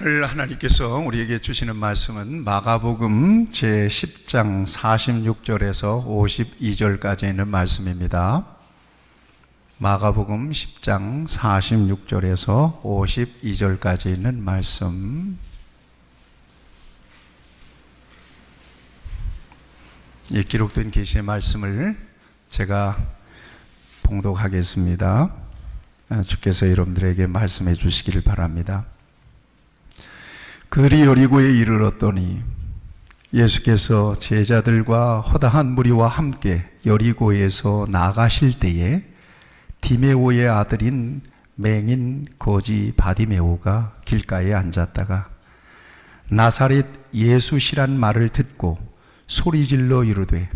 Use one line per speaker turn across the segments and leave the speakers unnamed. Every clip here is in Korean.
오늘 하나님께서 우리에게 주시는 말씀은 마가복음 제10장 46절에서 52절까지 있는 말씀입니다. 마가복음 10장 46절에서 52절까지 있는 말씀. 이 기록된 계시의 말씀을 제가 봉독하겠습니다. 주께서 여러분들에게 말씀해 주시기를 바랍니다. 그들이 여리고에 이르렀더니 예수께서 제자들과 허다한 무리와 함께 여리고에서 나가실 때에 디메오의 아들인 맹인 거지 바디메오가 길가에 앉았다가 나사렛 예수시란 말을 듣고 소리질러 이르되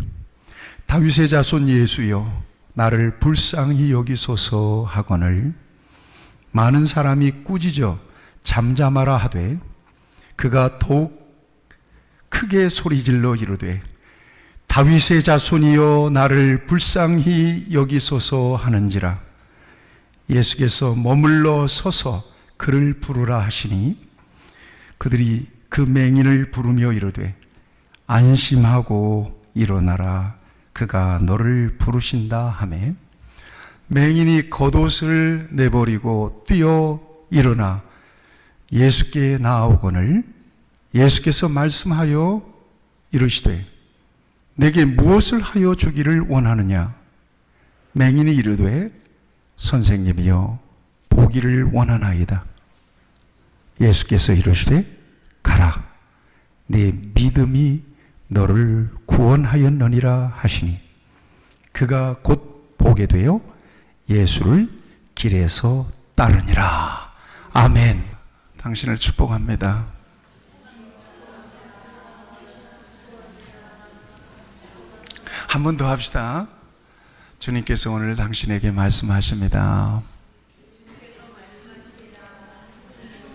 다윗의 자손 예수여 나를 불쌍히 여기소서 하거늘 많은 사람이 꾸짖어 잠잠하라 하되 그가 더욱 크게 소리질러 이르되 다윗의 자손이여 나를 불쌍히 여기소서 하는지라. 예수께서 머물러 서서 그를 부르라 하시니 그들이 그 맹인을 부르며 이르되 안심하고 일어나라 그가 너를 부르신다 하매 맹인이 겉옷을 내버리고 뛰어 일어나 예수께 나아오거늘 예수께서 말씀하여 이르시되 내게 무엇을 하여 주기를 원하느냐. 맹인이 이르되 선생님이여 보기를 원하나이다. 예수께서 이르시되 가라 네 믿음이 너를 구원하였느니라 하시니 그가 곧 보게 되어 예수를 길에서 따르니라. 아멘. 당신을 축복합니다. 한 번 더 합시다. 주님께서 오늘 당신에게 말씀하십니다.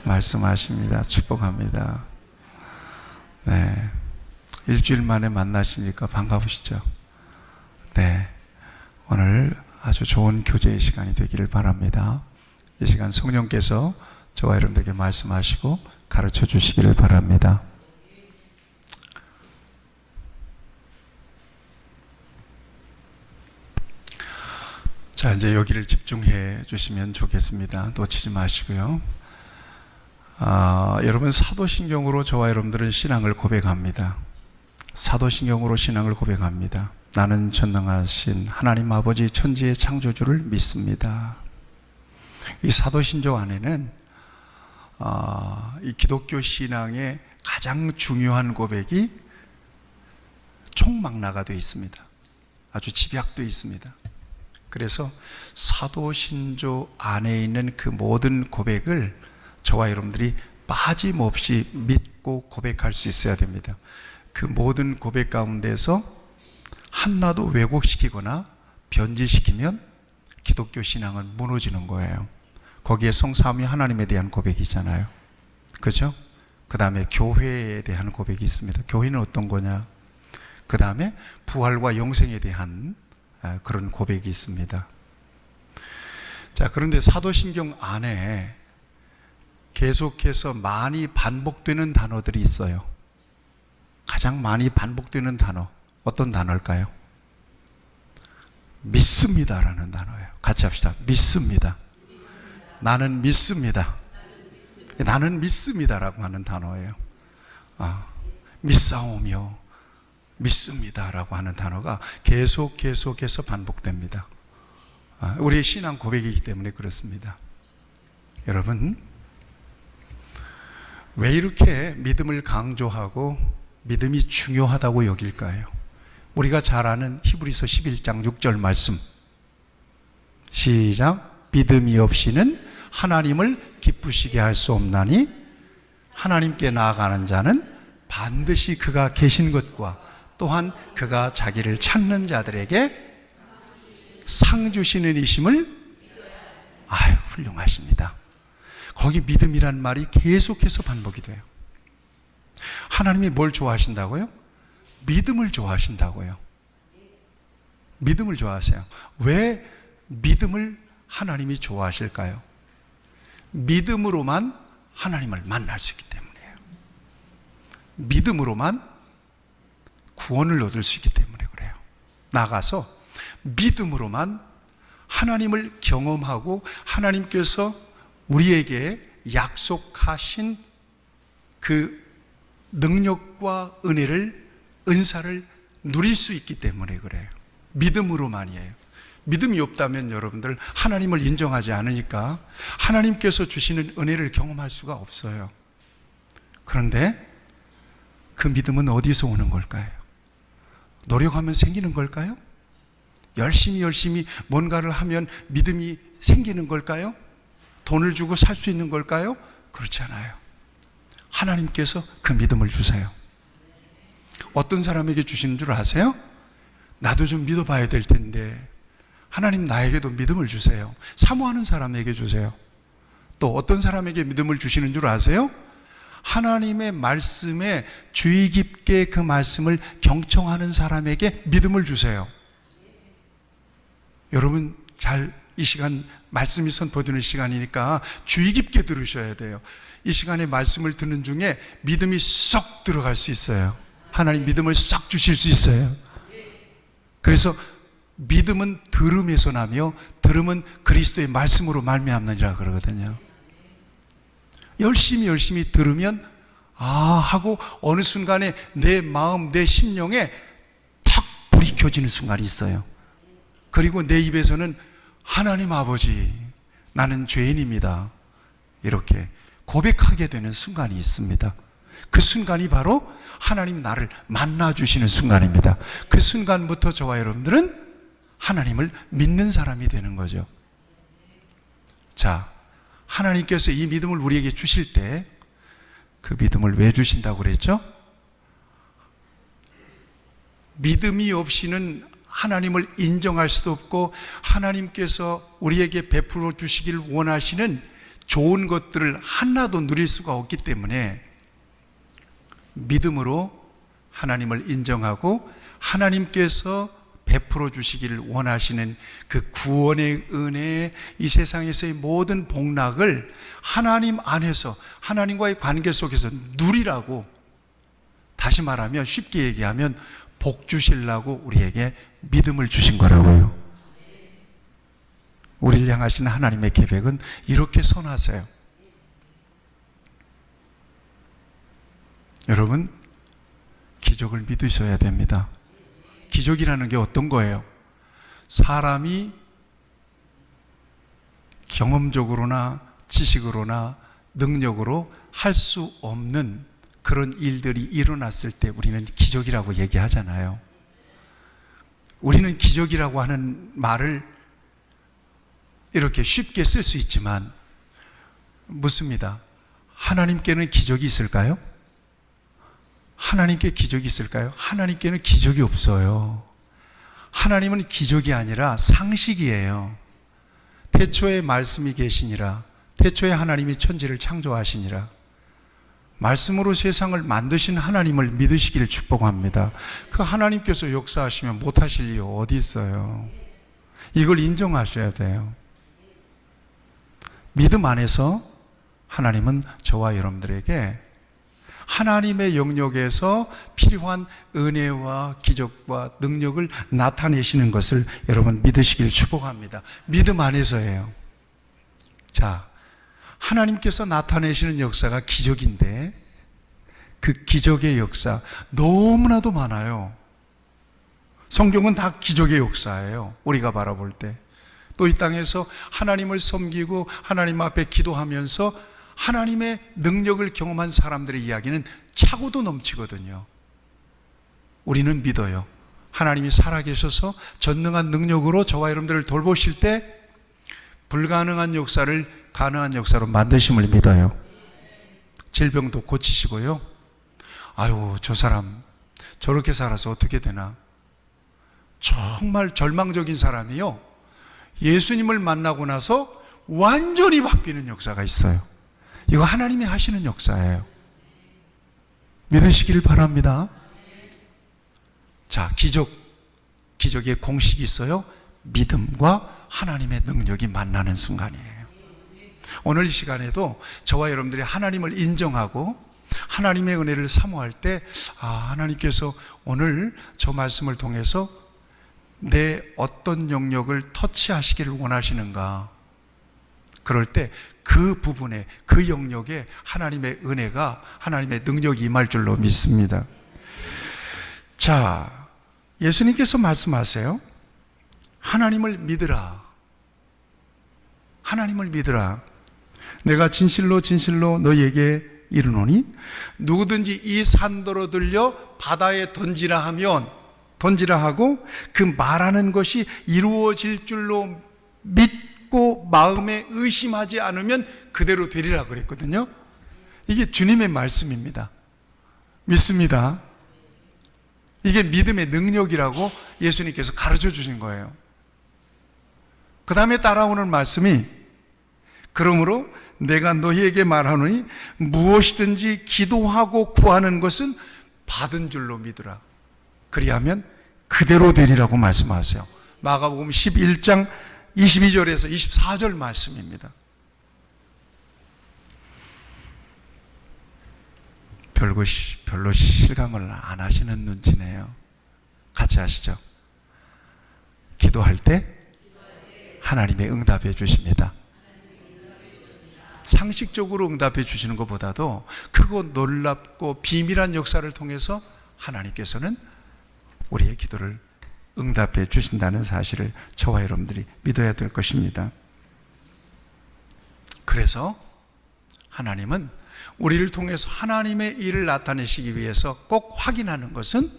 말씀하십니다. 축복합니다. 네. 일주일 만에 만나시니까 반가우시죠? 네. 오늘 아주 좋은 교제의 시간이 되기를 바랍니다. 이 시간 성령께서 저와 여러분들에게 말씀하시고 가르쳐 주시기를 바랍니다. 자, 이제 여기를 집중해 주시면 좋겠습니다. 놓치지 마시고요. 여러분 사도신경으로 저와 여러분들은 신앙을 고백합니다. 사도신경으로 신앙을 고백합니다. 나는 전능하신 하나님 아버지 천지의 창조주를 믿습니다. 이 사도신조 안에는 이 기독교 신앙의 가장 중요한 고백이 총망라가 되어 있습니다. 아주 집약되어 있습니다. 그래서 사도신조 안에 있는 그 모든 고백을 저와 여러분들이 빠짐없이 믿고 고백할 수 있어야 됩니다. 그 모든 고백 가운데서 하나도 왜곡시키거나 변질시키면 기독교 신앙은 무너지는 거예요. 거기에 성삼위 하나님에 대한 고백이잖아요. 그렇죠? 그 다음에 교회에 대한 고백이 있습니다. 교회는 어떤 거냐? 그 다음에 부활과 영생에 대한 그런 고백이 있습니다. 자, 그런데 사도신경 안에 계속해서 많이 반복되는 단어들이 있어요. 가장 많이 반복되는 단어, 어떤 단어일까요? 믿습니다라는 단어예요. 같이 합시다. 믿습니다. 나는 믿습니다. 나는 믿습니다라고 하는 단어예요. 믿사오며 믿습니다라고 하는 단어가 계속해서 반복됩니다. 우리의 신앙 고백이기 때문에 그렇습니다. 여러분, 왜 이렇게 믿음을 강조하고 믿음이 중요하다고 여길까요? 우리가 잘 아는 히브리서 11장 6절 말씀. 시작. 믿음이 없이는 하나님을 기쁘시게 할 수 없나니 하나님께 나아가는 자는 반드시 그가 계신 것과 또한 그가 자기를 찾는 자들에게 상 주시는 이심을 훌륭하십니다. 거기 믿음이란 말이 계속해서 반복이 돼요. 하나님이 뭘 좋아하신다고요? 믿음을 좋아하신다고요. 믿음을 좋아하세요. 왜 믿음을 하나님이 좋아하실까요? 믿음으로만 하나님을 만날 수 있기 때문이에요. 믿음으로만 구원을 얻을 수 있기 때문에 그래요. 나가서 믿음으로만 하나님을 경험하고 하나님께서 우리에게 약속하신 그 능력과 은사를 누릴 수 있기 때문에 그래요. 믿음으로만이에요. 믿음이 없다면 여러분들 하나님을 인정하지 않으니까 하나님께서 주시는 은혜를 경험할 수가 없어요. 그런데 그 믿음은 어디서 오는 걸까요? 노력하면 생기는 걸까요? 열심히 뭔가를 하면 믿음이 생기는 걸까요? 돈을 주고 살 수 있는 걸까요? 그렇지 않아요. 하나님께서 그 믿음을 주세요. 어떤 사람에게 주시는 줄 아세요? 나도 좀 믿어봐야 될 텐데 하나님 나에게도 믿음을 주세요. 사모하는 사람에게 주세요. 또 어떤 사람에게 믿음을 주시는 줄 아세요? 하나님의 말씀에 주의 깊게 그 말씀을 경청하는 사람에게 믿음을 주세요. 여러분 이 시간 말씀이 선포되는 시간이니까 주의 깊게 들으셔야 돼요. 이 시간에 말씀을 듣는 중에 믿음이 쏙 들어갈 수 있어요. 하나님 믿음을 쏙 주실 수 있어요. 그래서 믿음은 들음에서 나며 들음은 그리스도의 말씀으로 말미암느니라 그러거든요. 열심히 들으면 하고 어느 순간에 내 마음, 내 심령에 탁 불이 켜지는 순간이 있어요. 그리고 내 입에서는 하나님 아버지, 나는 죄인입니다, 이렇게 고백하게 되는 순간이 있습니다. 그 순간이 바로 하나님 나를 만나주시는 순간입니다. 그 순간부터 저와 여러분들은 하나님을 믿는 사람이 되는 거죠. 자, 하나님께서 이 믿음을 우리에게 주실 때 그 믿음을 왜 주신다고 그랬죠? 믿음이 없이는 하나님을 인정할 수도 없고 하나님께서 우리에게 베풀어 주시길 원하시는 좋은 것들을 하나도 누릴 수가 없기 때문에 믿음으로 하나님을 인정하고 하나님께서 베풀어 주시기를 원하시는 그 구원의 은혜, 이 세상에서의 모든 복락을 하나님 안에서 하나님과의 관계 속에서 누리라고, 다시 말하면 쉽게 얘기하면 복 주시려고 우리에게 믿음을 주신 거라고요. 우리를 향하신 하나님의 계획은 이렇게 선하세요. 여러분, 기적을 믿으셔야 됩니다. 기적이라는 게 어떤 거예요? 사람이 경험적으로나 지식으로나 능력으로 할 수 없는 그런 일들이 일어났을 때 우리는 기적이라고 얘기하잖아요. 우리는 기적이라고 하는 말을 이렇게 쉽게 쓸 수 있지만 묻습니다. 하나님께는 기적이 있을까요? 하나님께 기적이 있을까요? 하나님께는 기적이 없어요. 하나님은 기적이 아니라 상식이에요. 태초에 말씀이 계시니라. 태초에 하나님이 천지를 창조하시니라. 말씀으로 세상을 만드신 하나님을 믿으시기를 축복합니다. 그 하나님께서 역사하시면 못하실 일이 어디 있어요? 이걸 인정하셔야 돼요. 믿음 안에서 하나님은 저와 여러분들에게 하나님의 영역에서 필요한 은혜와 기적과 능력을 나타내시는 것을 여러분 믿으시길 축복합니다. 믿음 안에서예요. 자, 하나님께서 나타내시는 역사가 기적인데 그 기적의 역사 너무나도 많아요. 성경은 다 기적의 역사예요. 우리가 바라볼 때. 또 이 땅에서 하나님을 섬기고 하나님 앞에 기도하면서 하나님의 능력을 경험한 사람들의 이야기는 차고도 넘치거든요. 우리는 믿어요. 하나님이 살아계셔서 전능한 능력으로 저와 여러분들을 돌보실 때 불가능한 역사를 가능한 역사로 만드심을 믿어요. 질병도 고치시고요. 아유, 저 사람 저렇게 살아서 어떻게 되나. 정말 절망적인 사람이요, 예수님을 만나고 나서 완전히 바뀌는 역사가 있어요. 이거 하나님이 하시는 역사예요. 믿으시길 바랍니다. 자, 기적의 공식이 있어요. 믿음과 하나님의 능력이 만나는 순간이에요. 오늘 이 시간에도 저와 여러분들이 하나님을 인정하고 하나님의 은혜를 사모할 때, 하나님께서 오늘 저 말씀을 통해서 내 어떤 영역을 터치하시기를 원하시는가. 그럴 때 그 부분에, 그 영역에 하나님의 은혜가, 하나님의 능력이 임할 줄로 믿습니다. 자, 예수님께서 말씀하세요. 하나님을 믿으라. 하나님을 믿으라. 내가 진실로 진실로 너희에게 이르노니 누구든지 이 산더러 들려 바다에 던지라 하면, 던지라 하고 그 말하는 것이 이루어질 줄로 믿고 마음에 의심하지 않으면 그대로 되리라 그랬거든요. 이게 주님의 말씀입니다. 믿습니다. 이게 믿음의 능력이라고 예수님께서 가르쳐 주신 거예요. 그 다음에 따라오는 말씀이, 그러므로 내가 너희에게 말하노니 무엇이든지 기도하고 구하는 것은 받은 줄로 믿으라. 그리하면 그대로 되리라고 말씀하세요. 마가복음 11장 22절에서 24절 말씀입니다. 별로 실감을 안 하시는 눈치네요. 같이 하시죠. 기도할 때 하나님의 응답해 주십니다. 상식적으로 응답해 주시는 것보다도 크고 놀랍고 비밀한 역사를 통해서 하나님께서는 우리의 기도를 응답해 주신다는 사실을 저와 여러분들이 믿어야 될 것입니다. 그래서 하나님은 우리를 통해서 하나님의 일을 나타내시기 위해서 꼭 확인하는 것은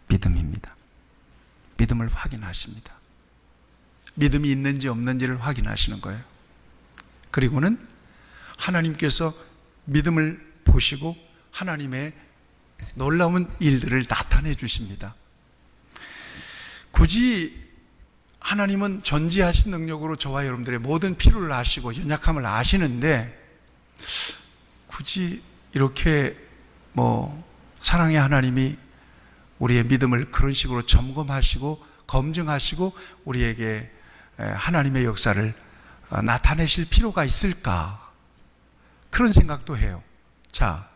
믿음입니다. 믿음을 확인하십니다. 믿음이 있는지 없는지를 확인하시는 거예요. 그리고는 하나님께서 믿음을 보시고 하나님의 놀라운 일들을 나타내 주십니다. 굳이 하나님은 전지하신 능력으로 저와 여러분들의 모든 필요를 아시고 연약함을 아시는데, 굳이 이렇게 사랑의 하나님이 우리의 믿음을 그런 식으로 점검하시고 검증하시고 우리에게 하나님의 역사를 나타내실 필요가 있을까? 그런 생각도 해요. 자,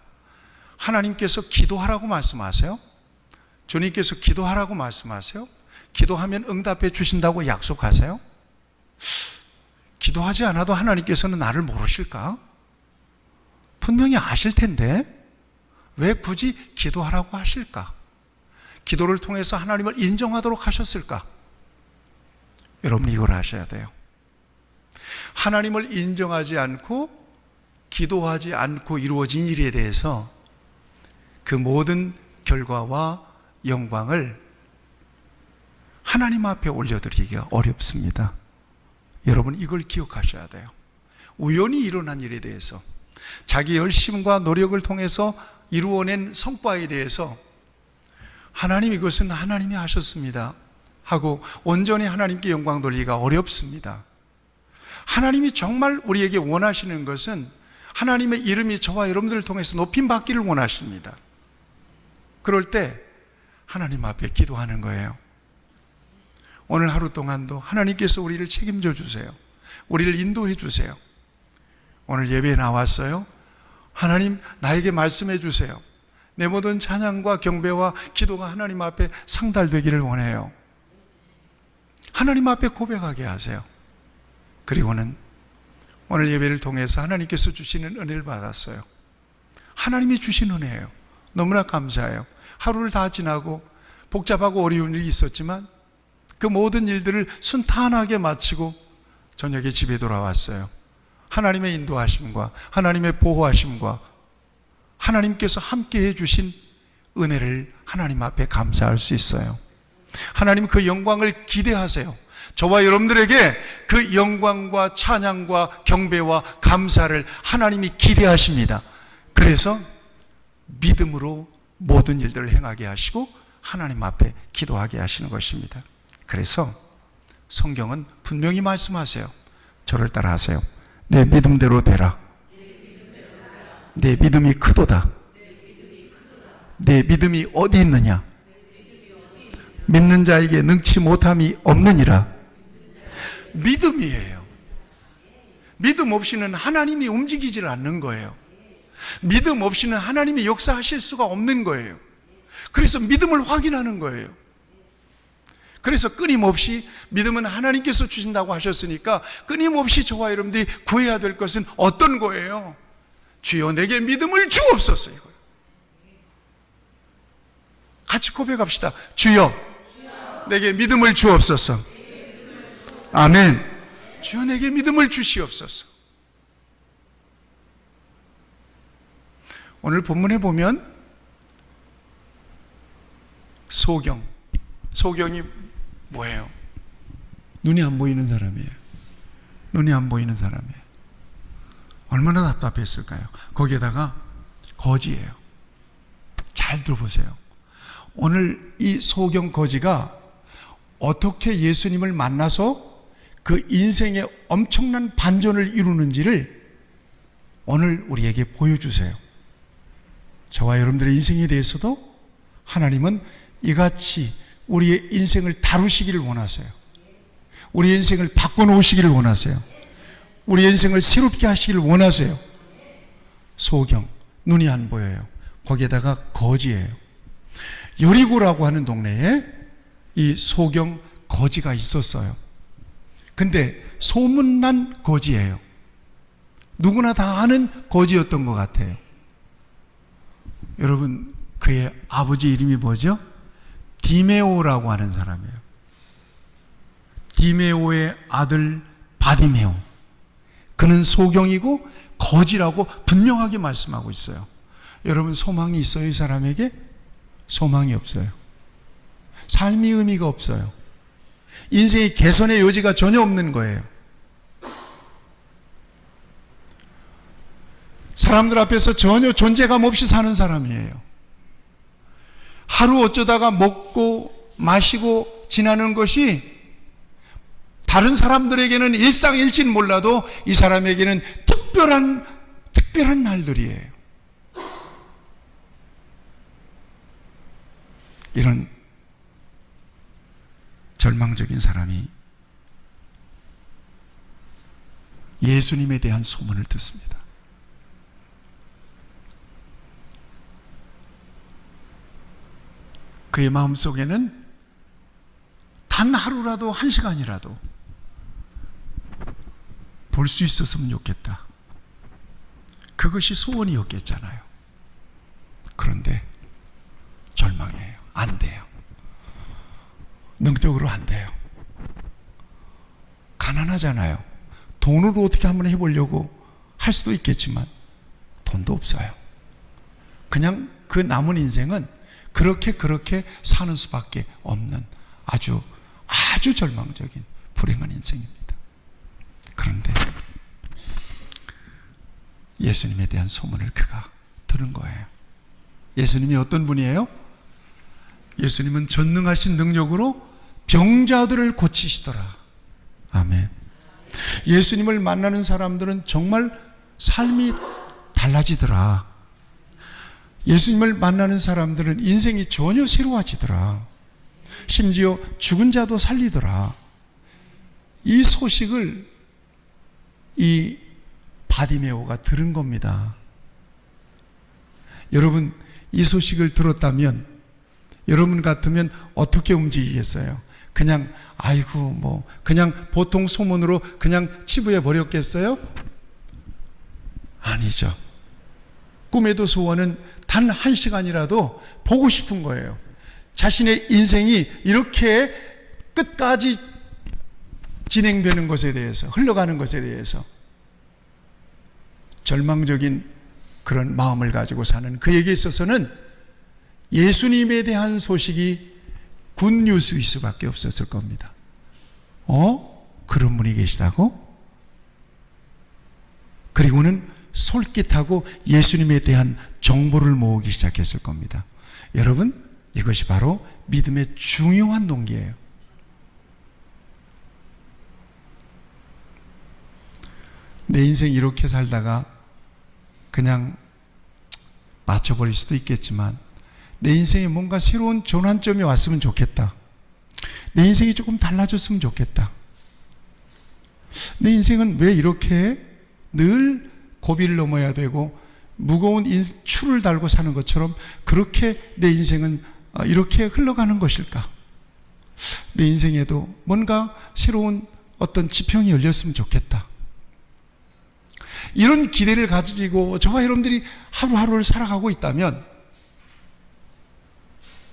하나님께서 기도하라고 말씀하세요? 주님께서 기도하라고 말씀하세요? 기도하면 응답해 주신다고 약속하세요? 기도하지 않아도 하나님께서는 나를 모르실까? 분명히 아실 텐데 왜 굳이 기도하라고 하실까? 기도를 통해서 하나님을 인정하도록 하셨을까? 여러분, 이걸 아셔야 돼요. 하나님을 인정하지 않고 기도하지 않고 이루어진 일에 대해서 그 모든 결과와 영광을 하나님 앞에 올려드리기가 어렵습니다. 여러분, 이걸 기억하셔야 돼요. 우연히 일어난 일에 대해서, 자기 열심과 노력을 통해서 이루어낸 성과에 대해서 하나님, 이것은 하나님이 하셨습니다 하고 온전히 하나님께 영광 돌리기가 어렵습니다. 하나님이 정말 우리에게 원하시는 것은 하나님의 이름이 저와 여러분들을 통해서 높임받기를 원하십니다. 그럴 때 하나님 앞에 기도하는 거예요. 오늘 하루 동안도 하나님께서 우리를 책임져 주세요. 우리를 인도해 주세요. 오늘 예배에 나왔어요. 하나님, 나에게 말씀해 주세요. 내 모든 찬양과 경배와 기도가 하나님 앞에 상달되기를 원해요. 하나님 앞에 고백하게 하세요. 그리고는 오늘 예배를 통해서 하나님께서 주시는 은혜를 받았어요. 하나님이 주신 은혜예요. 너무나 감사해요. 하루를 다 지나고 복잡하고 어려운 일이 있었지만 그 모든 일들을 순탄하게 마치고 저녁에 집에 돌아왔어요. 하나님의 인도하심과 하나님의 보호하심과 하나님께서 함께해 주신 은혜를 하나님 앞에 감사할 수 있어요. 하나님, 그 영광을 기대하세요. 저와 여러분들에게 그 영광과 찬양과 경배와 감사를 하나님이 기대하십니다. 그래서 믿음으로 모든 일들을 행하게 하시고 하나님 앞에 기도하게 하시는 것입니다. 그래서 성경은 분명히 말씀하세요. 저를 따라 하세요. 내 믿음대로 되라. 내 믿음이 크도다. 내 믿음이 어디 있느냐? 믿는 자에게 능치 못함이 없느니라. 믿음이에요. 믿음 없이는 하나님이 움직이질 않는 거예요. 믿음 없이는 하나님이 역사하실 수가 없는 거예요. 그래서 믿음을 확인하는 거예요. 그래서 끊임없이 믿음은 하나님께서 주신다고 하셨으니까 끊임없이 저와 여러분들이 구해야 될 것은 어떤 거예요? 주여 내게 믿음을 주옵소서. 이거예요. 같이 고백합시다. 주여 내게 믿음을 주옵소서. 아멘. 주여 내게 믿음을 주시옵소서. 오늘 본문에 보면 소경이 뭐예요? 눈이 안 보이는 사람이에요. 눈이 안 보이는 사람이에요. 얼마나 답답했을까요? 거기에다가 거지예요. 잘 들어보세요. 오늘 이 소경 거지가 어떻게 예수님을 만나서 그 인생의 엄청난 반전을 이루는지를 오늘 우리에게 보여주세요. 저와 여러분들의 인생에 대해서도 하나님은 이같이 우리의 인생을 다루시기를 원하세요. 우리의 인생을 바꿔놓으시기를 원하세요. 우리의 인생을 새롭게 하시기를 원하세요. 소경, 눈이 안 보여요. 거기에다가 거지예요. 여리고라고 하는 동네에 이 소경 거지가 있었어요. 근데 소문난 거지예요. 누구나 다 아는 거지였던 것 같아요. 여러분, 그의 아버지 이름이 뭐죠? 디메오라고 하는 사람이에요. 디메오의 아들 바디메오. 그는 소경이고 거지라고 분명하게 말씀하고 있어요. 여러분, 소망이 있어요? 이 사람에게? 소망이 없어요. 삶이 의미가 없어요. 인생의 개선의 여지가 전혀 없는 거예요. 사람들 앞에서 전혀 존재감 없이 사는 사람이에요. 하루 어쩌다가 먹고 마시고 지나는 것이 다른 사람들에게는 일상일지는 몰라도 이 사람에게는 특별한 날들이에요. 이런 절망적인 사람이 예수님에 대한 소문을 듣습니다. 그의 마음속에는 단 하루라도, 한 시간이라도 볼 수 있었으면 좋겠다. 그것이 소원이었겠잖아요. 그런데 절망해요. 안 돼요. 능적으로 안 돼요. 가난하잖아요. 돈으로 어떻게 한번 해보려고 할 수도 있겠지만 돈도 없어요. 그냥 그 남은 인생은 그렇게 사는 수밖에 없는 아주 절망적인 불행한 인생입니다. 그런데 예수님에 대한 소문을 그가 들은 거예요. 예수님이 어떤 분이에요? 예수님은 전능하신 능력으로 병자들을 고치시더라. 아멘. 예수님을 만나는 사람들은 정말 삶이 달라지더라. 예수님을 만나는 사람들은 인생이 전혀 새로워지더라. 심지어 죽은 자도 살리더라. 이 소식을 이 바디메오가 들은 겁니다. 여러분, 이 소식을 들었다면 여러분 같으면 어떻게 움직이겠어요? 그냥 그냥 보통 소문으로 그냥 치부해 버렸겠어요? 아니죠. 꿈에도 소원은 단 한 시간이라도 보고 싶은 거예요. 자신의 인생이 이렇게 끝까지 진행되는 것에 대해서, 흘러가는 것에 대해서 절망적인 그런 마음을 가지고 사는 그에게 있어서는 예수님에 대한 소식이 굿뉴스일 수밖에 없었을 겁니다. 그런 분이 계시다고? 그리고는 솔깃하고 예수님에 대한 정보를 모으기 시작했을 겁니다. 여러분, 이것이 바로 믿음의 중요한 동기예요. 내 인생 이렇게 살다가 그냥 맞춰버릴 수도 있겠지만 내 인생에 뭔가 새로운 전환점이 왔으면 좋겠다. 내 인생이 조금 달라졌으면 좋겠다. 내 인생은 왜 이렇게 늘 고비를 넘어야 되고 무거운 추를 달고 사는 것처럼 그렇게 내 인생은 이렇게 흘러가는 것일까? 내 인생에도 뭔가 새로운 어떤 지평이 열렸으면 좋겠다. 이런 기대를 가지고 저와 여러분들이 하루하루를 살아가고 있다면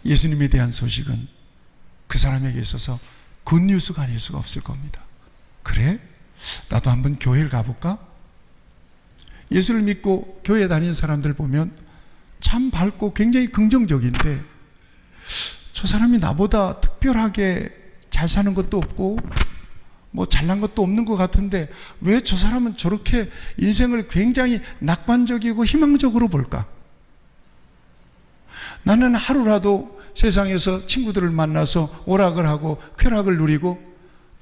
예수님에 대한 소식은 그 사람에게 있어서 굿뉴스가 아닐 수가 없을 겁니다. 그래? 나도 한번 교회를 가볼까? 예수를 믿고 교회 다니는 사람들 보면 참 밝고 굉장히 긍정적인데 저 사람이 나보다 특별하게 잘 사는 것도 없고 뭐 잘난 것도 없는 것 같은데 왜 저 사람은 저렇게 인생을 굉장히 낙관적이고 희망적으로 볼까? 나는 하루라도 세상에서 친구들을 만나서 오락을 하고 쾌락을 누리고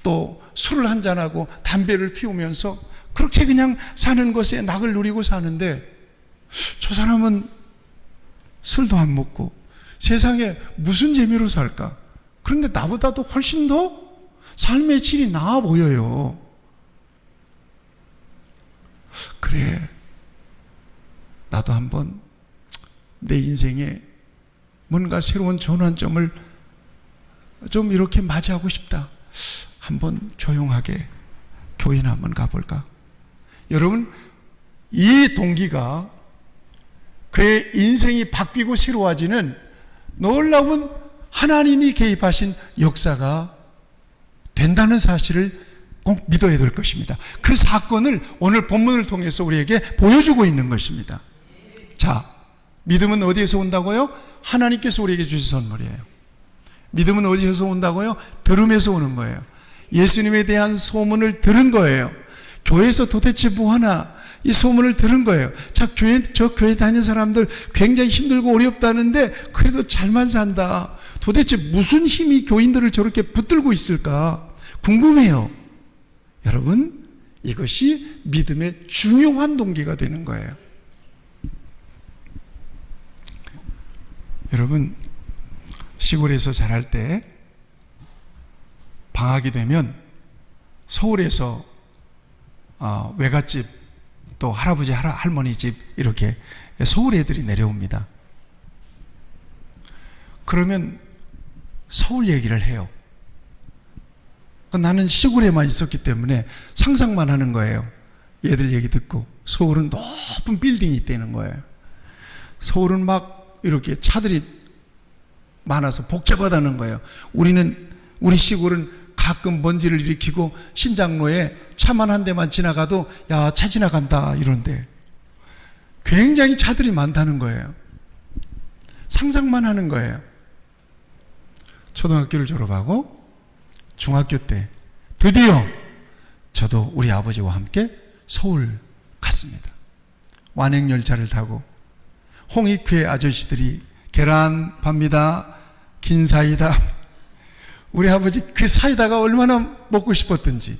또 술을 한잔하고 담배를 피우면서 그렇게 그냥 사는 것에 낙을 누리고 사는데 저 사람은 술도 안 먹고 세상에 무슨 재미로 살까? 그런데 나보다도 훨씬 더 삶의 질이 나아 보여요. 그래, 나도 한번 내 인생에 뭔가 새로운 전환점을 좀 이렇게 맞이하고 싶다. 한번 조용하게 교회나 한번 가볼까? 여러분, 이 동기가 그의 인생이 바뀌고 새로워지는 놀라운 하나님이 개입하신 역사가 된다는 사실을 꼭 믿어야 될 것입니다. 그 사건을 오늘 본문을 통해서 우리에게 보여주고 있는 것입니다. 자, 믿음은 어디에서 온다고요? 하나님께서 우리에게 주신 선물이에요. 믿음은 어디에서 온다고요? 들음에서 오는 거예요. 예수님에 대한 소문을 들은 거예요. 교회에서 도대체 뭐하나 이 소문을 들은 거예요. 자, 저 교회 다니는 사람들 굉장히 힘들고 어렵다는데 그래도 잘만 산다. 도대체 무슨 힘이 교인들을 저렇게 붙들고 있을까? 궁금해요. 여러분, 이것이 믿음의 중요한 동기가 되는 거예요. 여러분, 시골에서 자랄 때 방학이 되면 서울에서 외갓집 또 할아버지 할머니 집 이렇게 서울 애들이 내려옵니다. 그러면 서울 얘기를 해요. 나는 시골에만 있었기 때문에 상상만 하는 거예요. 얘들 얘기 듣고 서울은 높은 빌딩이 있다는 거예요. 서울은 막 이렇게 차들이 많아서 복잡하다는 거예요. 우리 시골은 가끔 먼지를 일으키고 신장로에 차만 한 대만 지나가도 야, 차 지나간다 이런데 굉장히 차들이 많다는 거예요. 상상만 하는 거예요. 초등학교를 졸업하고 중학교 때 드디어 저도 우리 아버지와 함께 서울 갔습니다. 완행열차를 타고 홍익회 아저씨들이 계란 팝니다, 긴 사이다. 우리 아버지 그 사이다가 얼마나 먹고 싶었던지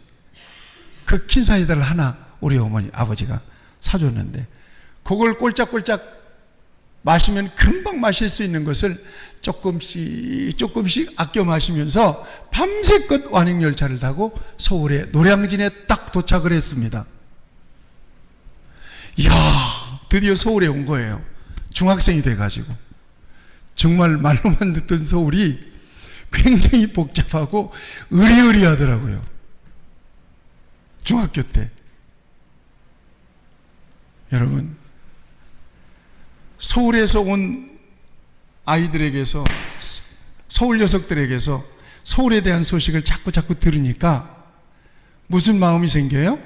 그 긴 사이다를 하나 우리 어머니 아버지가 사줬는데 그걸 꼴짝꼴짝 마시면 금방 마실 수 있는 것을 조금씩 아껴 마시면서 밤새껏 완행열차를 타고 서울의 노량진에 딱 도착을 했습니다. 이야, 드디어 서울에 온 거예요. 중학생이 돼가지고. 정말 말로만 듣던 서울이 굉장히 복잡하고 으리으리하더라고요. 중학교 때. 여러분, 서울에서 온 아이들에게서, 서울 녀석들에게서 서울에 대한 소식을 자꾸 들으니까 무슨 마음이 생겨요?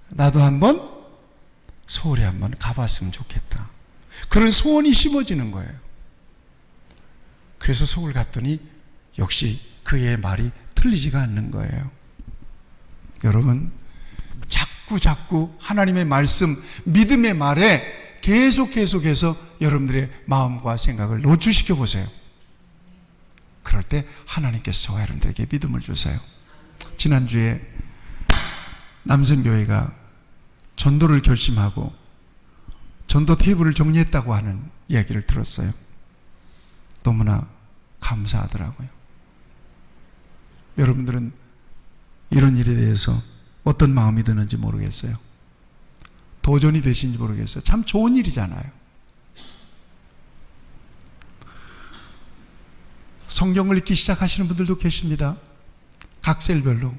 나도 한번 서울에 한번 가봤으면 좋겠다. 그런 소원이 심어지는 거예요. 그래서 서울 갔더니 역시 그의 말이 틀리지가 않는 거예요. 여러분, 자꾸 하나님의 말씀, 믿음의 말에 계속해서 여러분들의 마음과 생각을 노출시켜 보세요. 그럴 때 하나님께서 저와 여러분들에게 믿음을 주세요. 지난주에 남선교회가 전도를 결심하고 전도 테이블을 정리했다고 하는 이야기를 들었어요. 너무나 감사하더라고요. 여러분들은 이런 일에 대해서 어떤 마음이 드는지 모르겠어요. 도전이 되신지 모르겠어요. 참 좋은 일이잖아요. 성경을 읽기 시작하시는 분들도 계십니다. 각 셀별로.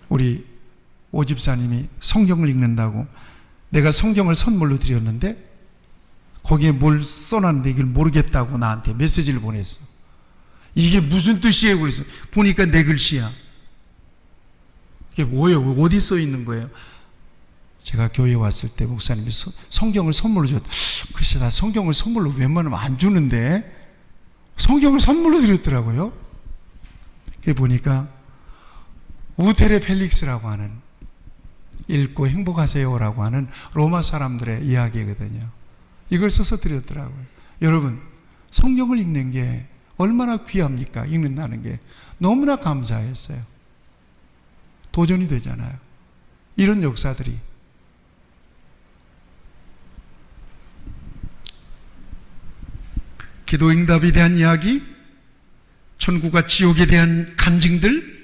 우리 오 집사님이 성경을 읽는다고 내가 성경을 선물로 드렸는데 거기에 뭘 써놨는데 이걸 모르겠다고 나한테 메시지를 보냈어. 이게 무슨 뜻이에요? 그래서 보니까 내 글씨야. 이게 뭐예요? 어디 써 있는 거예요? 제가 교회에 왔을 때 목사님이 성경을 선물로 줬다. 글쎄 나 성경을 선물로 웬만하면 안 주는데 성경을 선물로 드렸더라고요. 그게 보니까 우테레 펠릭스라고 하는, 읽고 행복하세요라고 하는 로마 사람들의 이야기거든요. 이걸 써서 드렸더라고요. 여러분, 성경을 읽는 게 얼마나 귀합니까? 읽는다는 게 너무나 감사했어요. 도전이 되잖아요. 이런 역사들이. 기도 응답에 대한 이야기, 천국과 지옥에 대한 간증들,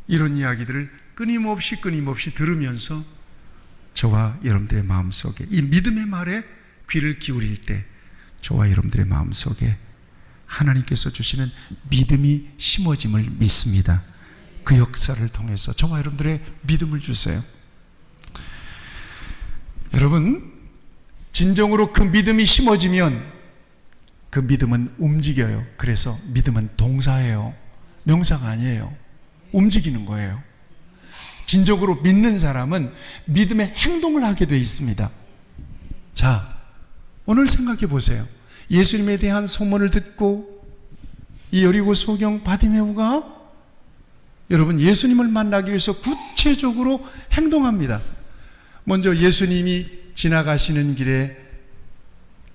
이런 이야기들을 끊임없이 들으면서 저와 여러분들의 마음속에 이 믿음의 말에 귀를 기울일 때 저와 여러분들의 마음속에 하나님께서 주시는 믿음이 심어짐을 믿습니다. 그 역사를 통해서 저와 여러분들의 믿음을 주세요. 여러분, 진정으로 그 믿음이 심어지면 그 믿음은 움직여요. 그래서 믿음은 동사예요. 명사가 아니에요. 움직이는 거예요. 진정으로 믿는 사람은 믿음의 행동을 하게 되어 있습니다. 자, 오늘 생각해 보세요. 예수님에 대한 소문을 듣고 이 여리고 소경 바디메오가 여러분 예수님을 만나기 위해서 구체적으로 행동합니다. 먼저 예수님이 지나가시는 길에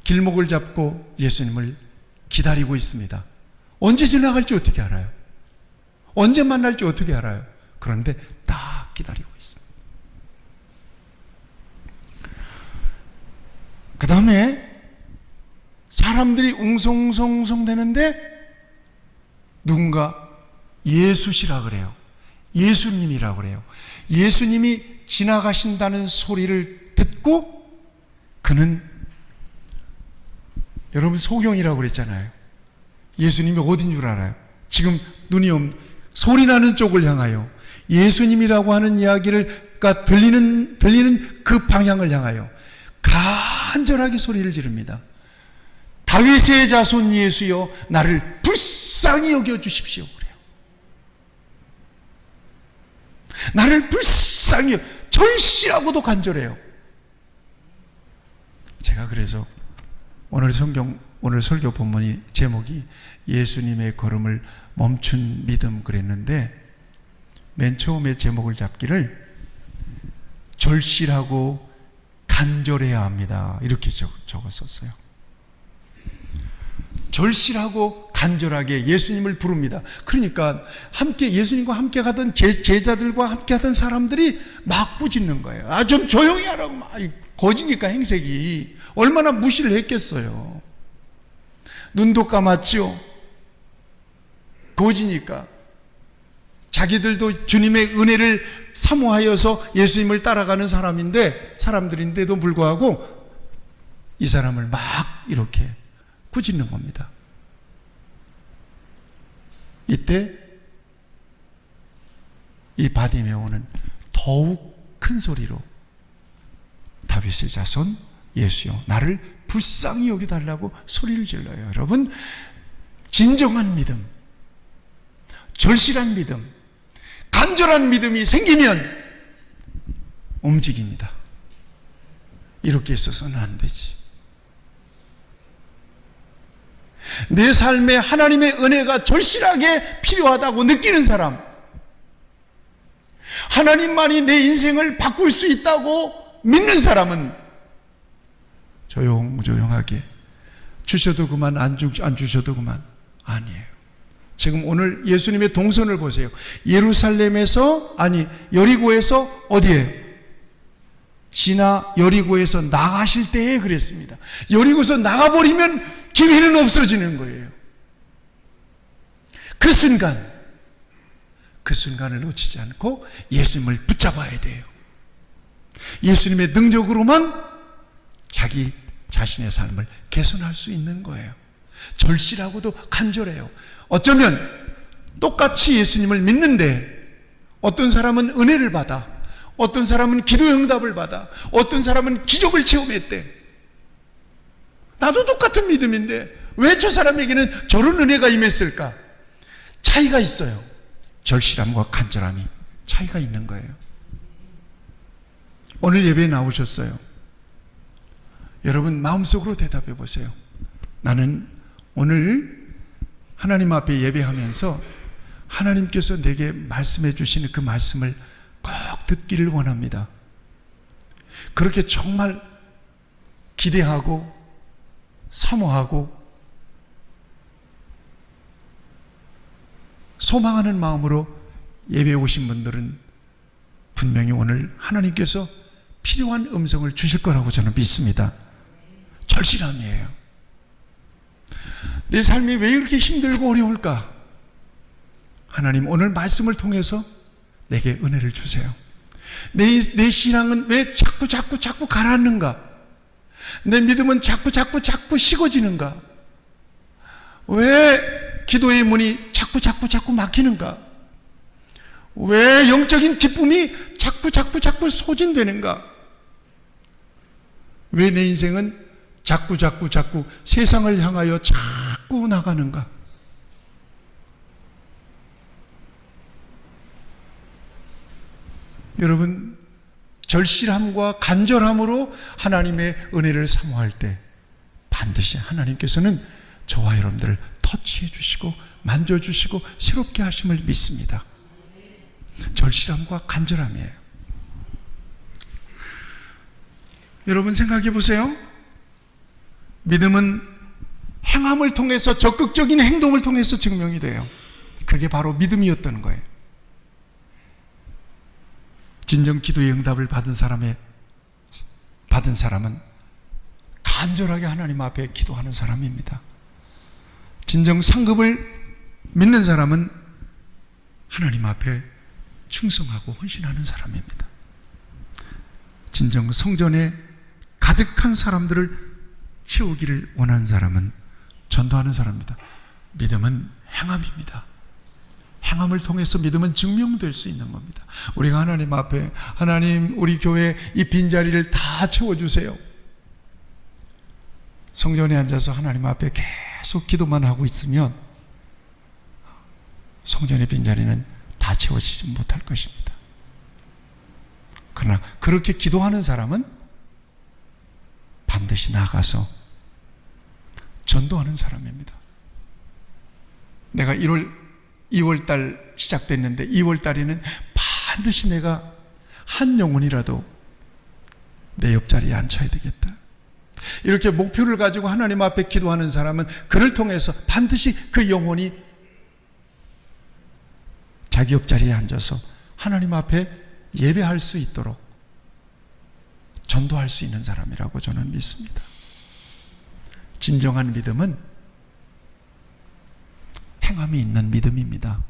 길목을 잡고 예수님을 기다리고 있습니다. 언제 지나갈지 어떻게 알아요? 언제 만날지 어떻게 알아요? 그런데 딱 기다리고 있습니다. 그 다음에 사람들이 웅성웅성 되는데 누군가 예수시라 그래요. 예수님이라 그래요. 예수님이 지나가신다는 소리를 듣고 그는 여러분 소경이라고 그랬잖아요. 예수님이 어딘 줄 알아요? 지금 눈이 소리 나는 쪽을 향하여 예수님이라고 하는 이야기가 들리는 그 방향을 향하여 간절하게 소리를 지릅니다. 다윗의 자손 예수여 나를 불쌍히 여겨 주십시오 그래요. 나를 불쌍히 절실하고도 간절해요. 제가 그래서 오늘 설교 본문이 제목이 예수님의 걸음을 멈춘 믿음 그랬는데 맨 처음에 제목을 잡기를 절실하고 간절해야 합니다 이렇게 적었었어요. 절실하고 간절하게 예수님을 부릅니다. 그러니까 함께 예수님과 함께 가던 제자들과 함께 하던 사람들이 막 꾸짖는 거예요. 아, 좀 조용히 하라고. 막 거지니까 행색이 얼마나 무시를 했겠어요. 눈도 감았죠. 거지니까. 자기들도 주님의 은혜를 사모하여서 예수님을 따라가는 사람들인데도 불구하고 이 사람을 막 이렇게 꾸짖는 겁니다. 이때 이 바디메오는 더욱 큰 소리로 다윗의 자손 예수여 나를 불쌍히 여기달라고 소리를 질러요. 여러분, 진정한 믿음, 절실한 믿음, 간절한 믿음이 생기면 움직입니다. 이렇게 있어서는 안 되지. 내 삶에 하나님의 은혜가 절실하게 필요하다고 느끼는 사람, 하나님만이 내 인생을 바꿀 수 있다고 믿는 사람은 조용조용하게 주셔도 그만 안 주셔도 그만 아니에요. 지금 오늘 예수님의 동선을 보세요. 예루살렘에서 여리고에서 어디에? 지나 여리고에서 나가실 때에 그랬습니다. 여리고에서 나가버리면 기회는 없어지는 거예요. 그 그 순간을 놓치지 않고 예수님을 붙잡아야 돼요. 예수님의 능력으로만 자기 자신의 삶을 개선할 수 있는 거예요. 절실하고도 간절해요. 어쩌면 똑같이 예수님을 믿는데 어떤 사람은 은혜를 받아, 어떤 사람은 기도의 응답을 받아, 어떤 사람은 기적을 체험했대. 나도 똑같은 믿음인데 왜 저 사람에게는 저런 은혜가 임했을까? 차이가 있어요. 절실함과 간절함이 차이가 있는 거예요. 오늘 예배에 나오셨어요. 여러분 마음속으로 대답해 보세요. 나는 오늘 하나님 앞에 예배하면서 하나님께서 내게 말씀해 주시는 그 말씀을 꼭 듣기를 원합니다. 그렇게 정말 기대하고 사모하고 소망하는 마음으로 예배에 오신 분들은 분명히 오늘 하나님께서 필요한 음성을 주실 거라고 저는 믿습니다. 절실함이에요. 내 삶이 왜 이렇게 힘들고 어려울까? 하나님 오늘 말씀을 통해서 내게 은혜를 주세요. 내 신앙은 왜 자꾸 가라앉는가? 내 믿음은 자꾸 식어지는가? 왜 기도의 문이 자꾸 막히는가? 왜 영적인 기쁨이 자꾸 소진되는가? 왜 내 인생은 자꾸 세상을 향하여 자꾸 나가는가? 여러분, 절실함과 간절함으로 하나님의 은혜를 사모할 때 반드시 하나님께서는 저와 여러분들을 터치해 주시고 만져주시고 새롭게 하심을 믿습니다. 절실함과 간절함이에요. 여러분 생각해 보세요. 믿음은 행함을 통해서, 적극적인 행동을 통해서 증명이 돼요. 그게 바로 믿음이었던 거예요. 진정 기도의 응답을 받은 사람은 간절하게 하나님 앞에 기도하는 사람입니다. 진정 상급을 믿는 사람은 하나님 앞에 충성하고 헌신하는 사람입니다. 진정 성전에 가득한 사람들을 채우기를 원하는 사람은 전도하는 사람입니다. 믿음은 행함입니다. 행함을 통해서 믿음은 증명될 수 있는 겁니다. 우리가 하나님 앞에, 하나님 우리 교회 이 빈자리를 다 채워주세요. 성전에 앉아서 하나님 앞에 계속 기도만 하고 있으면 성전의 빈자리는 다 채워지지 못할 것입니다. 그러나 그렇게 기도하는 사람은 반드시 나가서 전도하는 사람입니다. 내가 2월달 시작됐는데 2월달에는 반드시 내가 한 영혼이라도 내 옆자리에 앉혀야 되겠다. 이렇게 목표를 가지고 하나님 앞에 기도하는 사람은 그를 통해서 반드시 그 영혼이 자기 옆자리에 앉아서 하나님 앞에 예배할 수 있도록 전도할 수 있는 사람이라고 저는 믿습니다. 진정한 믿음은 행함이 있는 믿음입니다.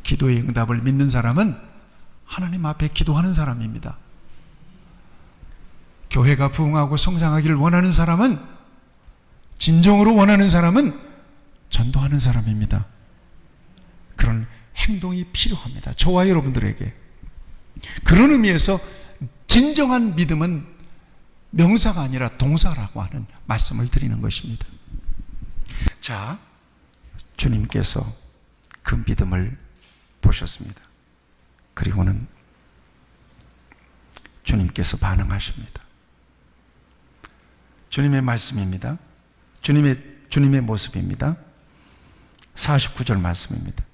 기도의 응답을 믿는 사람은 하나님 앞에 기도하는 사람입니다. 교회가 부흥하고 성장하기를 원하는 사람은, 진정으로 원하는 사람은 전도하는 사람입니다. 그런 행동이 필요합니다. 저와 여러분들에게. 그런 의미에서 진정한 믿음은 명사가 아니라 동사라고 하는 말씀을 드리는 것입니다. 자, 주님께서 그 믿음을 보셨습니다. 그리고는 주님께서 반응하십니다. 주님의 말씀입니다. 주님의 모습입니다. 49절 말씀입니다.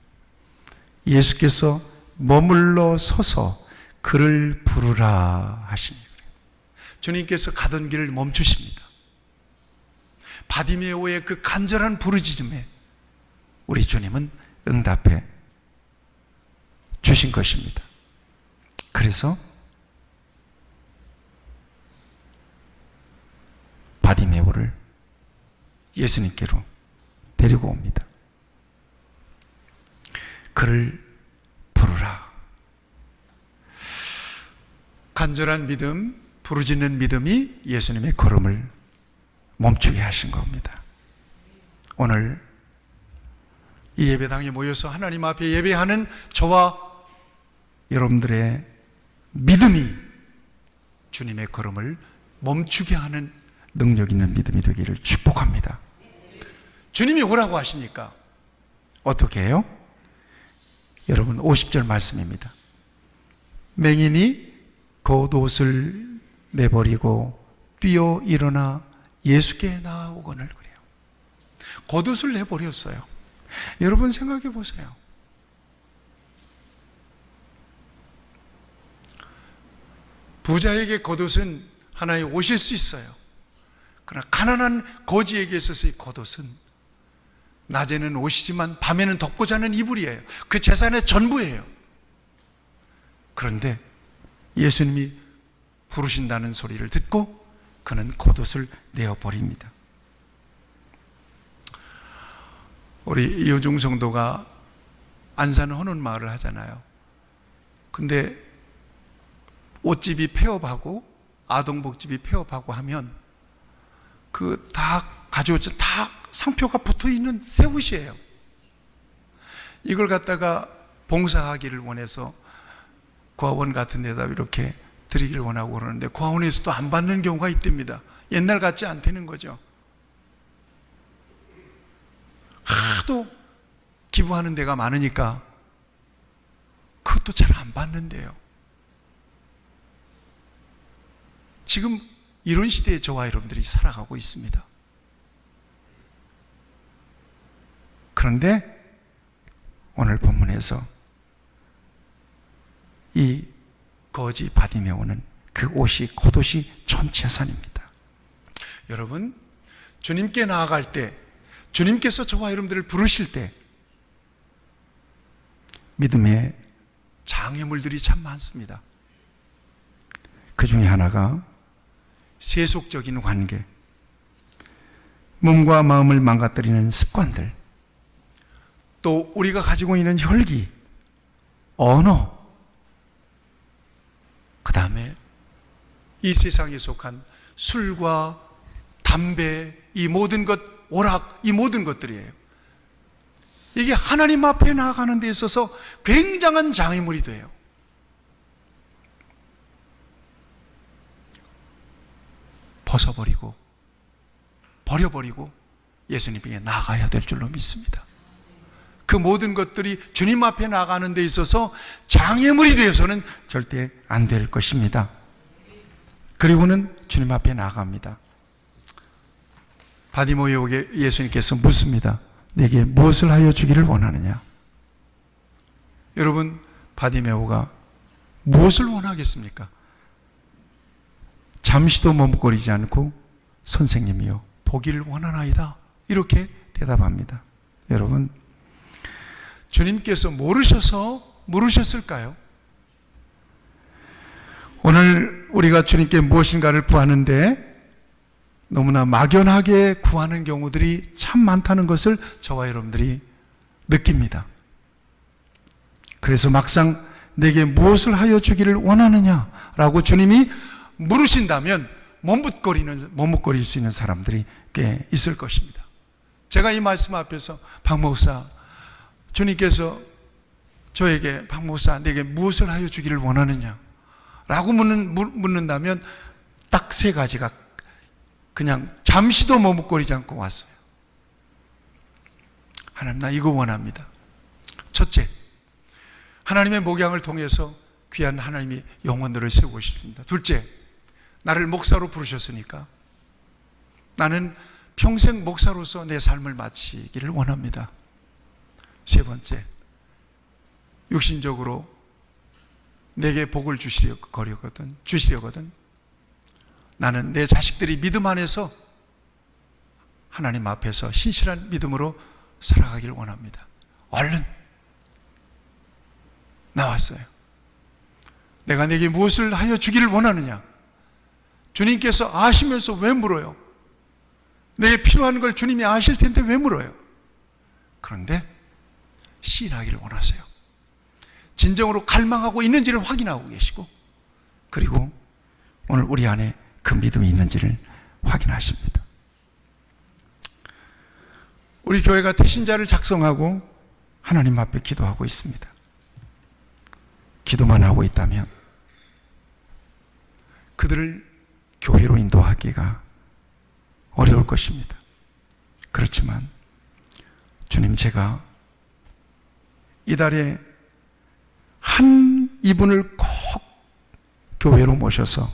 예수께서 머물러 서서 그를 부르라 하시니, 주님께서 가던 길을 멈추십니다. 바디메오의 그 간절한 부르짖음에 우리 주님은 응답해 주신 것입니다. 그래서 바디메오를 예수님께로 데리고 옵니다. 그를 부르라. 간절한 믿음, 부르짖는 믿음이 예수님의 걸음을 멈추게 하신 겁니다. 오늘 이 예배당에 모여서 하나님 앞에 예배하는 저와 여러분들의 믿음이 주님의 걸음을 멈추게 하는 능력 있는 믿음이 되기를 축복합니다. 주님이 오라고 하시니까 어떻게 해요? 여러분 50절 말씀입니다. 맹인이 겉옷을 내버리고 뛰어 일어나 예수께 나아오거늘 그래요. 겉옷을 내버렸어요. 여러분 생각해 보세요. 부자에게 겉옷은 하나의 옷일 수 있어요. 그러나 가난한 거지에게 있어서의 겉옷은 낮에는 옷이지만 밤에는 덮고 자는 이불이에요. 그 재산의 전부예요. 그런데 예수님이 부르신다는 소리를 듣고 그는 겉옷을 내어버립니다. 우리 이호중 성도가 안산 헌원마을을 하잖아요. 근데 옷집이 폐업하고 아동복집이 폐업하고 하면 그 다 가져오죠. 다 상표가 붙어있는 새 옷이에요. 이걸 갖다가 봉사하기를 원해서 고아원 같은 데다 이렇게 드리기를 원하고 그러는데 고아원에서도 안 받는 경우가 있답니다. 옛날 같지 않다는 거죠. 하도 기부하는 데가 많으니까 그것도 잘 안 받는데요. 지금 이런 시대에 저와 여러분들이 살아가고 있습니다. 그런데 오늘 본문에서 이 거지 바디메오는 그 옷이 겉옷이 촌재산입니다. 여러분, 주님께 나아갈 때, 주님께서 저와 여러분들을 부르실 때 믿음의 장애물들이 참 많습니다. 그 중에 하나가 세속적인 관계, 몸과 마음을 망가뜨리는 습관들, 또 우리가 가지고 있는 혈기, 언어, 그 다음에 이 세상에 속한 술과 담배, 이 모든 것, 오락, 이 모든 것들이에요. 이게 하나님 앞에 나아가는 데 있어서 굉장한 장애물이 돼요. 벗어버리고 버려버리고 예수님에게 나아가야 될 줄로 믿습니다. 그 모든 것들이 주님 앞에 나아가는 데 있어서 장애물이 되어서는 절대 안 될 것입니다. 그리고는 주님 앞에 나아갑니다. 바디메오에게 예수님께서 묻습니다. 내게 무엇을 하여 주기를 원하느냐? 여러분, 바디메오가 무엇을 원하겠습니까? 잠시도 머뭇거리지 않고 선생님이요 보기를 원하나이다 이렇게 대답합니다. 여러분, 주님께서 모르셔서 물으셨을까요? 오늘 우리가 주님께 무엇인가를 구하는데 너무나 막연하게 구하는 경우들이 참 많다는 것을 저와 여러분들이 느낍니다. 그래서 막상 내게 무엇을 하여 주기를 원하느냐라고 주님이 물으신다면 머뭇거릴 수 있는 사람들이 꽤 있을 것입니다. 제가 이 말씀 앞에서 박 목사, 주님께서 저에게 박 목사 내게 무엇을 하여 주기를 원하느냐 라고 묻는다면 딱 세 가지가 그냥 잠시도 머뭇거리지 않고 왔어요. 하나님, 나 이거 원합니다. 첫째, 하나님의 목양을 통해서 귀한 하나님이 영혼들을 세우고 싶습니다. 둘째, 나를 목사로 부르셨으니까 나는 평생 목사로서 내 삶을 마치기를 원합니다. 세 번째, 육신적으로 내게 복을 주시려거든 나는 내 자식들이 믿음 안에서 하나님 앞에서 신실한 믿음으로 살아가길 원합니다. 얼른 나왔어요. 내가 내게 무엇을 하여 주기를 원하느냐? 주님께서 아시면서 왜 물어요? 내게 필요한 걸 주님이 아실 텐데 왜 물어요? 그런데 시인하기를 원하세요. 진정으로 갈망하고 있는지를 확인하고 계시고, 그리고 오늘 우리 안에 그 믿음이 있는지를 확인하십니다. 우리 교회가 태신자를 작성하고 하나님 앞에 기도하고 있습니다. 기도만 하고 있다면 그들을 교회로 인도하기가 어려울 것입니다. 그렇지만 주님, 제가 이달에 한 이분을 꼭 교회로 모셔서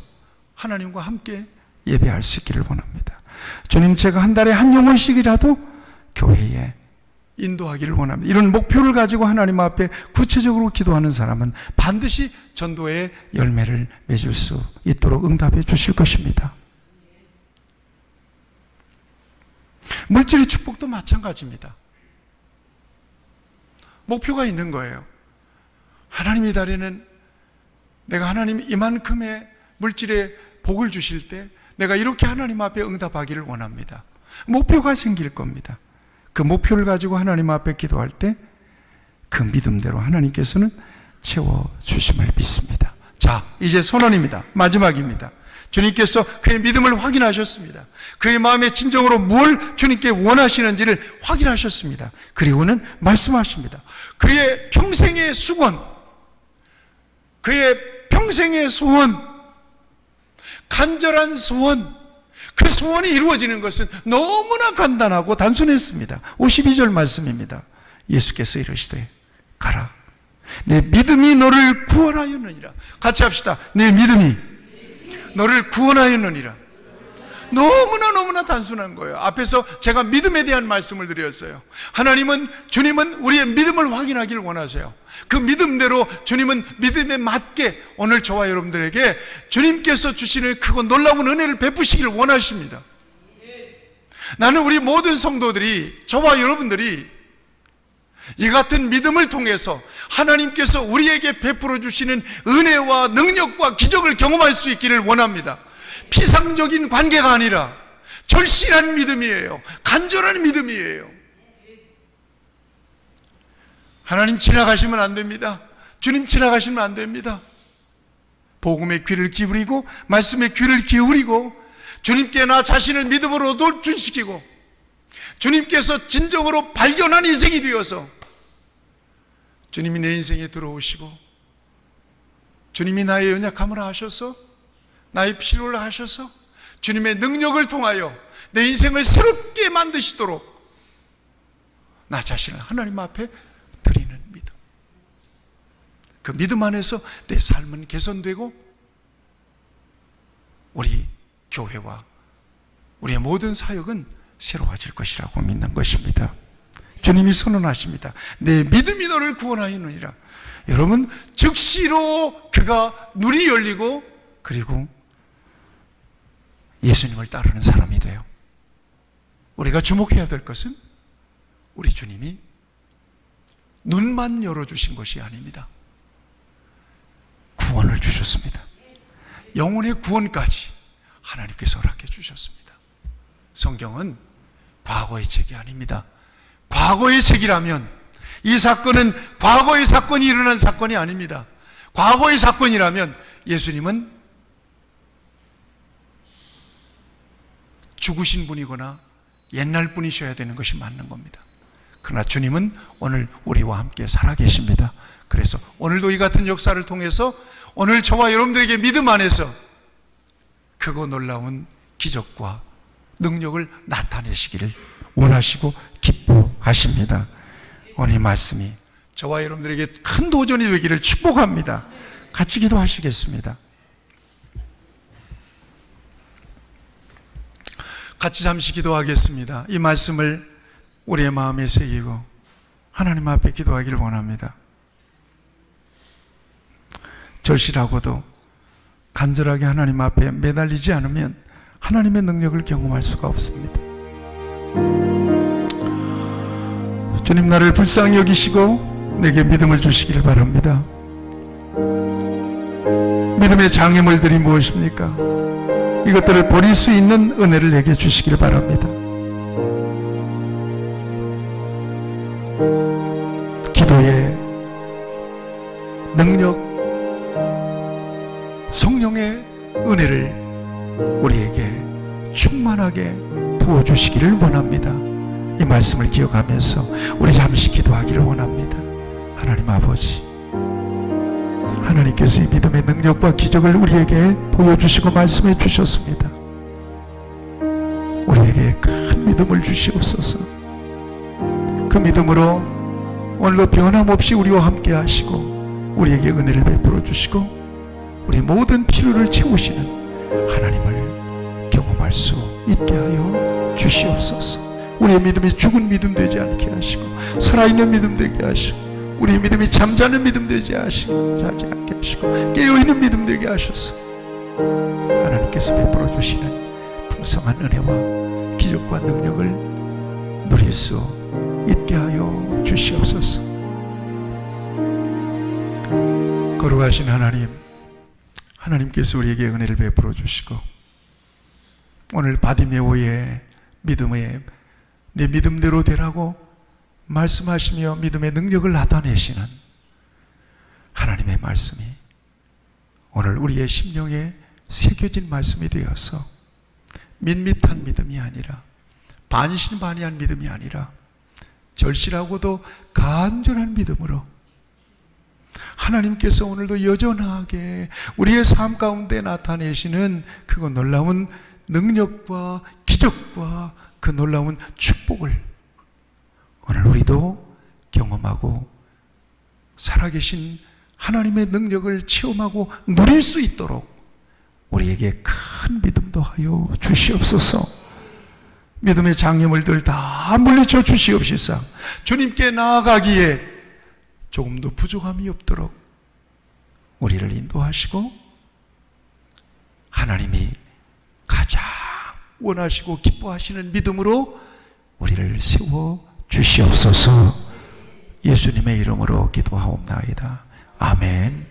하나님과 함께 예배할 수 있기를 원합니다. 주님, 제가 한 달에 한 영혼씩이라도 교회에 인도하기를 원합니다. 이런 목표를 가지고 하나님 앞에 구체적으로 기도하는 사람은 반드시 전도의 열매를 맺을 수 있도록 응답해 주실 것입니다. 물질의 축복도 마찬가지입니다. 목표가 있는 거예요. 하나님, 이 달에는 내가 하나님 이만큼의 물질의 복을 주실 때 내가 이렇게 하나님 앞에 응답하기를 원합니다. 목표가 생길 겁니다. 그 목표를 가지고 하나님 앞에 기도할 때 그 믿음대로 하나님께서는 채워주심을 믿습니다. 자, 이제 선언입니다. 마지막입니다. 주님께서 그의 믿음을 확인하셨습니다. 그의 마음에 진정으로 뭘 주님께 원하시는지를 확인하셨습니다. 그리고는 말씀하십니다. 그의 평생의 수건, 그의 평생의 소원, 간절한 소원, 그 소원이 이루어지는 것은 너무나 간단하고 단순했습니다. 52절 말씀입니다. 예수께서 이르시되 가라, 내 믿음이 너를 구원하였느니라. 같이 합시다. 내 믿음이 너를 구원하였느니라. 너무나 단순한 거예요. 앞에서 제가 믿음에 대한 말씀을 드렸어요. 주님은 우리의 믿음을 확인하기를 원하세요. 그 믿음대로 주님은 믿음에 맞게 오늘 저와 여러분들에게 주님께서 주시는 크고 놀라운 은혜를 베푸시기를 원하십니다. 나는 우리 모든 성도들이, 저와 여러분들이 이 같은 믿음을 통해서 하나님께서 우리에게 베풀어 주시는 은혜와 능력과 기적을 경험할 수 있기를 원합니다. 피상적인 관계가 아니라 절실한 믿음이에요. 간절한 믿음이에요. 하나님 지나가시면 안 됩니다. 주님 지나가시면 안 됩니다. 복음의 귀를 기울이고 말씀의 귀를 기울이고 주님께 나 자신을 믿음으로 돌준시키고 주님께서 진정으로 발견한 인생이 되어서 주님이 내 인생에 들어오시고 주님이 나의 연약함을 아셔서 나의 필요를 아셔서 주님의 능력을 통하여 내 인생을 새롭게 만드시도록 나 자신을 하나님 앞에 드리는 믿음, 그 믿음 안에서 내 삶은 개선되고 우리 교회와 우리의 모든 사역은 새로워질 것이라고 믿는 것입니다. 주님이 선언하십니다. 내 믿음이 너를 구원하였느니라. 여러분, 즉시로 그가 눈이 열리고 그리고 예수님을 따르는 사람이 돼요. 우리가 주목해야 될 것은 우리 주님이 눈만 열어주신 것이 아닙니다. 구원을 주셨습니다. 영혼의 구원까지 하나님께서 허락해 주셨습니다. 성경은 과거의 책이 아닙니다. 과거의 책이라면 이 사건은 과거의 사건이 일어난 사건이 아닙니다. 과거의 사건이라면 예수님은 죽으신 분이거나 옛날 분이셔야 되는 것이 맞는 겁니다. 그러나 주님은 오늘 우리와 함께 살아계십니다. 그래서 오늘도 이 같은 역사를 통해서 오늘 저와 여러분들에게 믿음 안에서 크고 놀라운 기적과 능력을 나타내시기를 원하시고 기뻐하십니다. 오늘 이 말씀이 저와 여러분들에게 큰 도전이 되기를 축복합니다. 같이 기도하시겠습니다. 같이 잠시 기도하겠습니다. 이 말씀을 우리의 마음에 새기고 하나님 앞에 기도하기를 원합니다. 절실하고도 간절하게 하나님 앞에 매달리지 않으면 하나님의 능력을 경험할 수가 없습니다. 주님, 나를 불쌍히 여기시고 내게 믿음을 주시기를 바랍니다. 믿음의 장애물들이 무엇입니까? 이것들을 버릴 수 있는 은혜를 내게 주시기를 바랍니다. 능력, 성령의 은혜를 우리에게 충만하게 부어주시기를 원합니다. 이 말씀을 기억하면서 우리 잠시 기도하기를 원합니다. 하나님 아버지, 하나님께서 이 믿음의 능력과 기적을 우리에게 보여주시고 말씀해 주셨습니다. 우리에게 큰 믿음을 주시옵소서. 그 믿음으로 오늘도 변함없이 우리와 함께 하시고 우리에게 은혜를 베풀어 주시고 우리 모든 필요를 채우시는 하나님을 경험할 수 있게 하여 주시옵소서. 우리의 믿음이 죽은 믿음 되지 않게 하시고 살아있는 믿음 되게 하시고 우리의 믿음이 잠자는 믿음 되지 않게 하시고 깨어있는 믿음 되게 하셔서 하나님께서 베풀어 주시는 풍성한 은혜와 기적과 능력을 누릴 수 있게 하여 주시옵소서. 거룩하신 하나님, 하나님께서 우리에게 은혜를 베풀어 주시고 오늘 바디메오의 믿음에 내 믿음대로 되라고 말씀하시며 믿음의 능력을 나타내시는 하나님의 말씀이 오늘 우리의 심령에 새겨진 말씀이 되어서 밋밋한 믿음이 아니라 반신반의한 믿음이 아니라 절실하고도 간절한 믿음으로 하나님께서 오늘도 여전하게 우리의 삶 가운데 나타내시는 그 놀라운 능력과 기적과 그 놀라운 축복을 오늘 우리도 경험하고 살아계신 하나님의 능력을 체험하고 누릴 수 있도록 우리에게 큰 믿음도 하여 주시옵소서. 믿음의 장애물들 다 물리쳐 주시옵시사 주님께 나아가기에 조금도 부족함이 없도록 우리를 인도하시고 하나님이 가장 원하시고 기뻐하시는 믿음으로 우리를 세워 주시옵소서. 예수님의 이름으로 기도하옵나이다. 아멘.